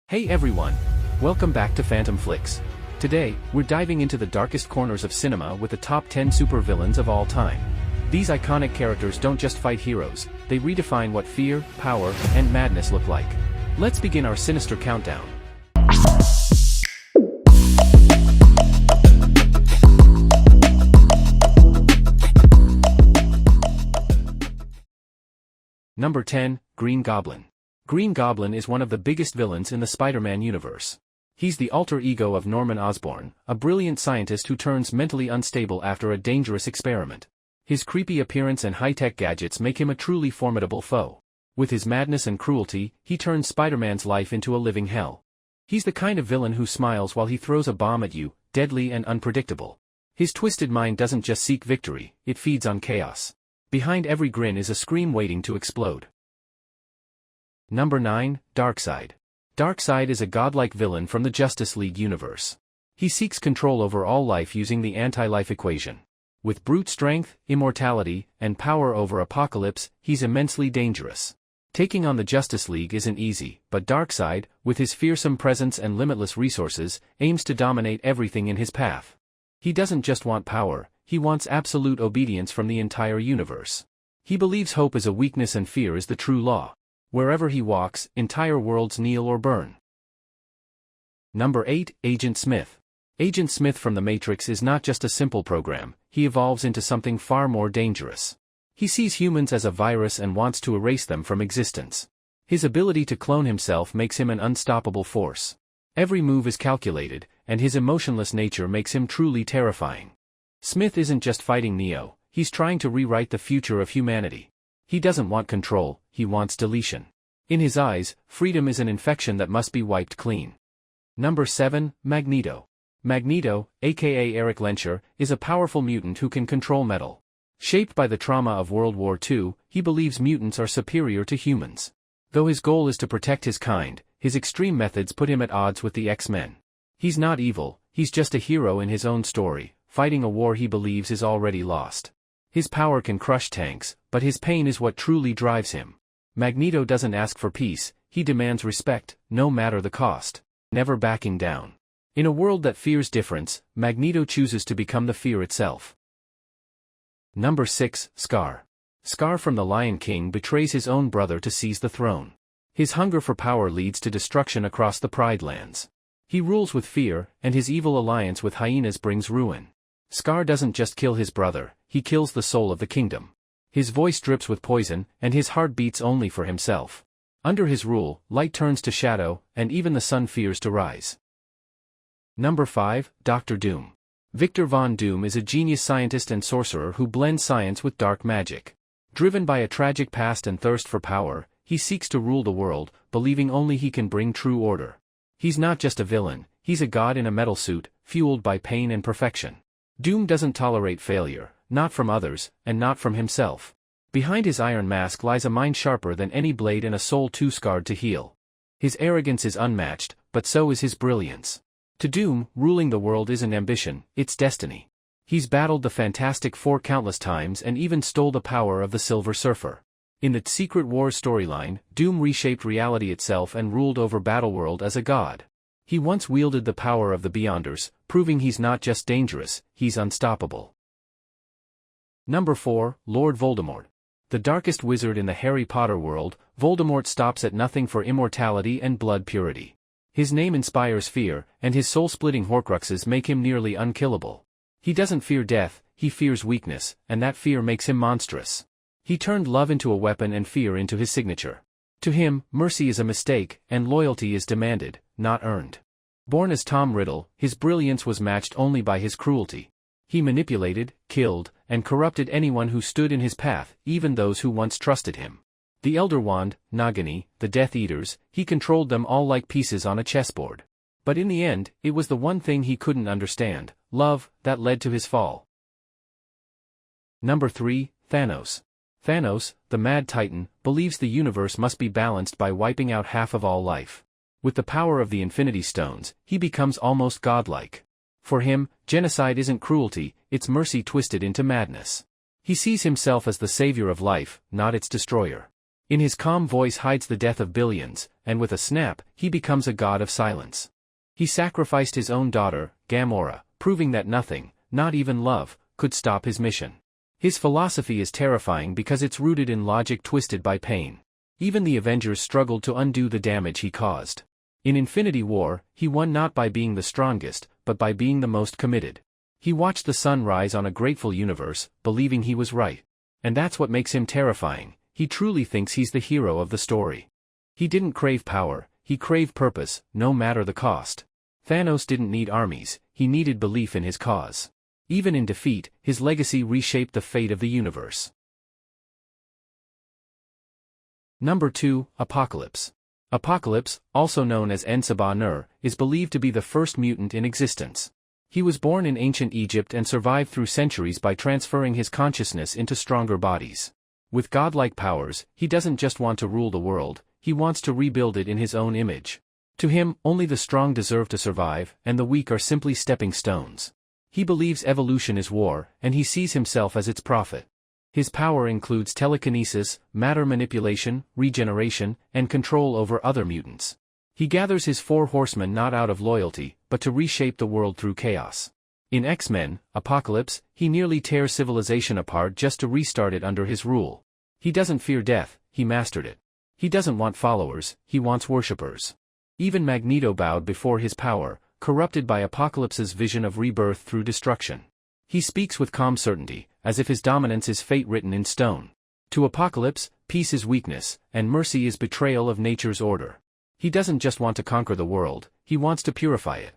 Hey everyone! Welcome back to Phantom Flix. Today, we're diving into the darkest corners of cinema with the top 10 supervillains of all time. These iconic characters don't just fight heroes, they redefine what fear, power, and madness look like. Let's begin our sinister countdown. Number 10, Green Goblin. Green Goblin is one of the biggest villains in the Spider-Man universe. He's the alter ego of Norman Osborn, a brilliant scientist who turns mentally unstable after a dangerous experiment. His creepy appearance and high-tech gadgets make him a truly formidable foe. With his madness and cruelty, he turns Spider-Man's life into a living hell. He's the kind of villain who smiles while he throws a bomb at you, deadly and unpredictable. His twisted mind doesn't just seek victory, it feeds on chaos. Behind every grin is a scream waiting to explode. Number 9, Darkseid. Darkseid is a godlike villain from the Justice League universe. He seeks control over all life using the anti-life equation. With brute strength, immortality, and power over Apocalypse, he's immensely dangerous. Taking on the Justice League isn't easy, but Darkseid, with his fearsome presence and limitless resources, aims to dominate everything in his path. He doesn't just want power, he wants absolute obedience from the entire universe. He believes hope is a weakness and fear is the true law. Wherever he walks, entire worlds kneel or burn. Number 8, Agent Smith. Agent Smith from the Matrix is not just a simple program, he evolves into something far more dangerous. He sees humans as a virus and wants to erase them from existence. His ability to clone himself makes him an unstoppable force. Every move is calculated, and his emotionless nature makes him truly terrifying. Smith isn't just fighting Neo, he's trying to rewrite the future of humanity. He doesn't want control, he wants deletion. In his eyes, freedom is an infection that must be wiped clean. Number 7, Magneto. Magneto, aka Eric Lenscher, is a powerful mutant who can control metal. Shaped by the trauma of World War II, he believes mutants are superior to humans. Though his goal is to protect his kind, his extreme methods put him at odds with the X-Men. He's not evil, he's just a hero in his own story, fighting a war he believes is already lost. His power can crush tanks, but his pain is what truly drives him. Magneto doesn't ask for peace, he demands respect, no matter the cost. Never backing down. In a world that fears difference, Magneto chooses to become the fear itself. Number 6, Scar. Scar from the Lion King betrays his own brother to seize the throne. His hunger for power leads to destruction across the Pride Lands. He rules with fear, and his evil alliance with hyenas brings ruin. Scar doesn't just kill his brother, he kills the soul of the kingdom. His voice drips with poison, and his heart beats only for himself. Under his rule, light turns to shadow, and even the sun fears to rise. Number 5, Dr. Doom. Victor Von Doom is a genius scientist and sorcerer who blends science with dark magic. Driven by a tragic past and thirst for power, he seeks to rule the world, believing only he can bring true order. He's not just a villain, he's a god in a metal suit, fueled by pain and perfection. Doom doesn't tolerate failure, not from others, and not from himself. Behind his iron mask lies a mind sharper than any blade and a soul too scarred to heal. His arrogance is unmatched, but so is his brilliance. To Doom, ruling the world isn't ambition, it's destiny. He's battled the Fantastic Four countless times and even stole the power of the Silver Surfer. In the Secret Wars storyline, Doom reshaped reality itself and ruled over Battleworld as a god. He once wielded the power of the Beyonders, proving he's not just dangerous, he's unstoppable. Number 4, Lord Voldemort. The darkest wizard in the Harry Potter world, Voldemort stops at nothing for immortality and blood purity. His name inspires fear, and his soul-splitting Horcruxes make him nearly unkillable. He doesn't fear death, he fears weakness, and that fear makes him monstrous. He turned love into a weapon and fear into his signature. To him, mercy is a mistake, and loyalty is demanded, not earned. Born as Tom Riddle, his brilliance was matched only by his cruelty. He manipulated, killed, and corrupted anyone who stood in his path, even those who once trusted him. The Elder Wand, Nagini, the Death Eaters, he controlled them all like pieces on a chessboard. But in the end, it was the one thing he couldn't understand, love, that led to his fall. Number 3, Thanos. Thanos, the Mad Titan, believes the universe must be balanced by wiping out half of all life. With the power of the Infinity Stones, he becomes almost godlike. For him, genocide isn't cruelty, it's mercy twisted into madness. He sees himself as the savior of life, not its destroyer. In his calm voice hides the death of billions, and with a snap, he becomes a god of silence. He sacrificed his own daughter, Gamora, proving that nothing, not even love, could stop his mission. His philosophy is terrifying because it's rooted in logic twisted by pain. Even the Avengers struggled to undo the damage he caused. In Infinity War, he won not by being the strongest, but by being the most committed. He watched the sun rise on a grateful universe, believing he was right. And that's what makes him terrifying. He truly thinks he's the hero of the story. He didn't crave power, he craved purpose, no matter the cost. Thanos didn't need armies, he needed belief in his cause. Even in defeat, his legacy reshaped the fate of the universe. Number 2, Apocalypse. Apocalypse, also known as En-Sabah-Nur, is believed to be the first mutant in existence. He was born in ancient Egypt and survived through centuries by transferring his consciousness into stronger bodies. With godlike powers, he doesn't just want to rule the world, he wants to rebuild it in his own image. To him, only the strong deserve to survive, and the weak are simply stepping stones. He believes evolution is war, and he sees himself as its prophet. His power includes telekinesis, matter manipulation, regeneration, and control over other mutants. He gathers his 4 horsemen not out of loyalty, but to reshape the world through chaos. In X-Men, Apocalypse, he nearly tears civilization apart just to restart it under his rule. He doesn't fear death, he mastered it. He doesn't want followers, he wants worshippers. Even Magneto bowed before his power, corrupted by Apocalypse's vision of rebirth through destruction. He speaks with calm certainty, as if his dominance is fate written in stone. To Apocalypse, peace is weakness, and mercy is betrayal of nature's order. He doesn't just want to conquer the world, he wants to purify it.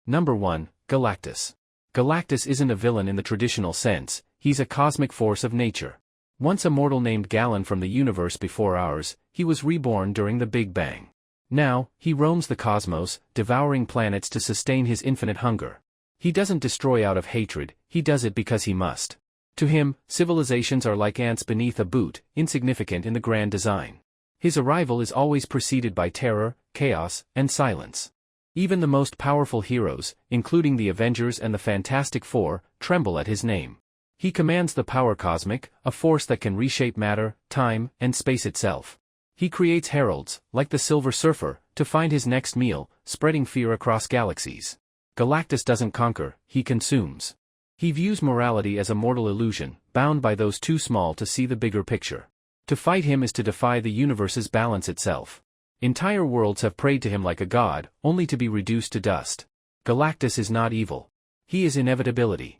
Number 1, Galactus. Galactus isn't a villain in the traditional sense, he's a cosmic force of nature. Once a mortal named Galen from the universe before ours, he was reborn during the Big Bang. Now, he roams the cosmos, devouring planets to sustain his infinite hunger. He doesn't destroy out of hatred, he does it because he must. To him, civilizations are like ants beneath a boot, insignificant in the grand design. His arrival is always preceded by terror, chaos, and silence. Even the most powerful heroes, including the Avengers and the Fantastic Four, tremble at his name. He commands the power cosmic, a force that can reshape matter, time, and space itself. He creates heralds, like the Silver Surfer, to find his next meal, spreading fear across galaxies. Galactus doesn't conquer, he consumes. He views morality as a mortal illusion, bound by those too small to see the bigger picture. To fight him is to defy the universe's balance itself. Entire worlds have prayed to him like a god, only to be reduced to dust. Galactus is not evil. He is inevitability.